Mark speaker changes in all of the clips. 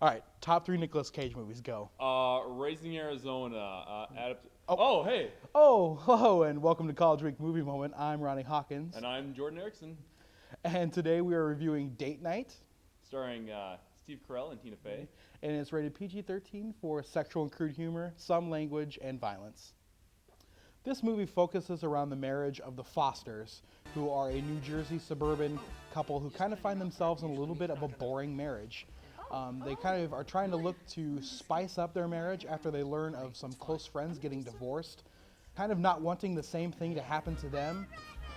Speaker 1: All right, top 3 Nicolas Cage movies, go.
Speaker 2: Raising Arizona. Hey.
Speaker 1: Oh, hello, and welcome to College Week Movie Moment. I'm Ronnie Hawkins.
Speaker 2: And I'm Jordan Erickson.
Speaker 1: And today we are reviewing Date Night.
Speaker 2: Starring Steve Carell and Tina Fey.
Speaker 1: And it's rated PG-13 for sexual and crude humor, some language, and violence. This movie focuses around the marriage of the Fosters, who are a New Jersey suburban couple who kind of find themselves in a little bit of a boring marriage. They kind of are trying to look to spice up their marriage after they learn of some close friends getting divorced, kind of not wanting the same thing to happen to them.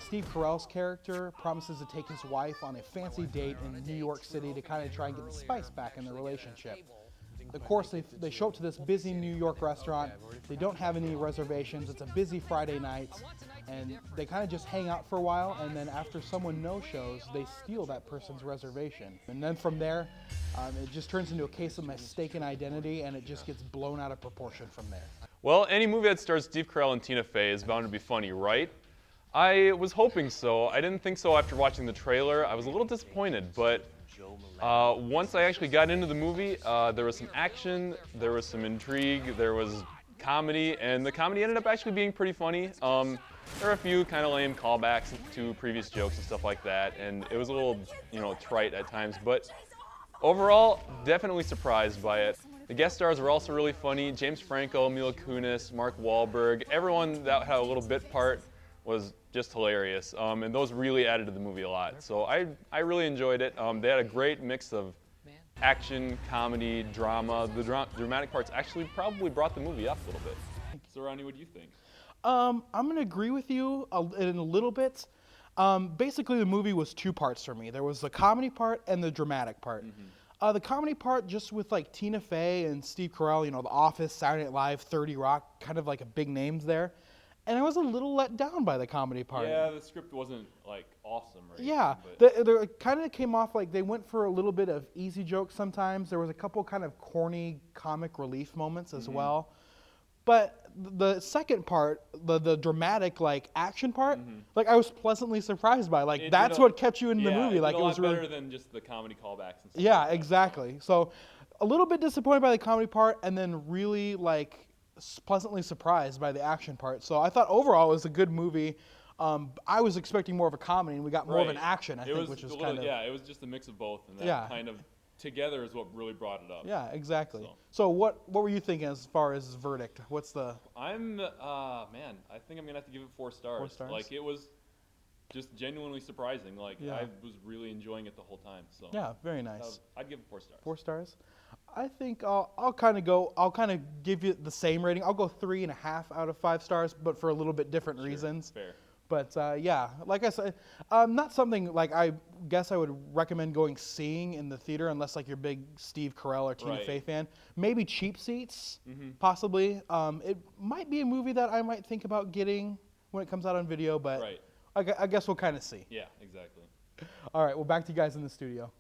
Speaker 1: Steve Carell's character promises to take his wife on a fancy date in New York City to kind of try and get the spice back in the relationship. Of course, they show up to this busy New York restaurant. They don't have any reservations. It's a busy Friday night, and they kind of just hang out for a while, and then after someone no-shows, they steal that person's reservation. And then from there, it just turns into a case of mistaken identity, and it just gets blown out of proportion from there.
Speaker 2: Well, any movie that stars Steve Carell and Tina Fey is bound to be funny, right? I was hoping so. I didn't think so after watching the trailer. I was a little disappointed, but once I actually got into the movie, there was some action, there was some intrigue, there was comedy, and the comedy ended up actually being pretty funny. There were a few kind of lame callbacks to previous jokes and stuff like that, and it was a little, trite at times, but overall, definitely surprised by it. The guest stars were also really funny. James Franco, Mila Kunis, Mark Wahlberg, everyone that had a little bit part was just hilarious, and those really added to the movie a lot. So I really enjoyed it. They had a great mix of action, comedy, drama. The dramatic parts actually probably brought the movie up a little bit. So Ronnie, what do you think?
Speaker 1: I'm going to agree with you in a little bit. Basically, the movie was 2 parts for me. There was the comedy part and the dramatic part. The comedy part, just with like Tina Fey and Steve Carell, The Office, Saturday Night Live, 30 Rock, kind of like a big names there. And I was a little let down by the comedy part.
Speaker 2: Yeah, the script wasn't like awesome, right?
Speaker 1: Yeah, they kind of came off like they went for a little bit of easy jokes sometimes. There was a couple kind of corny comic relief moments as well. But the second part, the dramatic like action part, like I was pleasantly surprised by. Like that's what kept you in the movie. Like
Speaker 2: it was
Speaker 1: really
Speaker 2: better than just the comedy callbacks and stuff.
Speaker 1: Yeah,
Speaker 2: like that.
Speaker 1: exactly. So a little bit disappointed by the comedy part, and then really like pleasantly surprised by the action part. So I thought overall it was a good movie. I was expecting more of a comedy, and we got more of an action, I think, which was kind of...
Speaker 2: Yeah, it was just a mix of both, and that kind of together is what really brought it up.
Speaker 1: Yeah, exactly. So what were you thinking as far as verdict? What's the...
Speaker 2: Man, I think I'm going to have to give it 4 stars.
Speaker 1: 4 stars?
Speaker 2: Like, it was just genuinely surprising. Like, I was really enjoying it the whole time. So
Speaker 1: yeah, very nice.
Speaker 2: I'd give it 4 stars.
Speaker 1: 4 stars? I think I'll kind of give you the same rating. I'll go 3.5 out of 5 stars, but for a little bit different reasons.
Speaker 2: Fair.
Speaker 1: But yeah, like I said, not something like I guess I would recommend seeing in the theater unless like you're a big Steve Carell or Tina Fey fan. Maybe cheap seats, possibly. It might be a movie that I might think about getting when it comes out on video, but I guess we'll kind of see.
Speaker 2: Yeah, exactly.
Speaker 1: All right, well, back to you guys in the studio.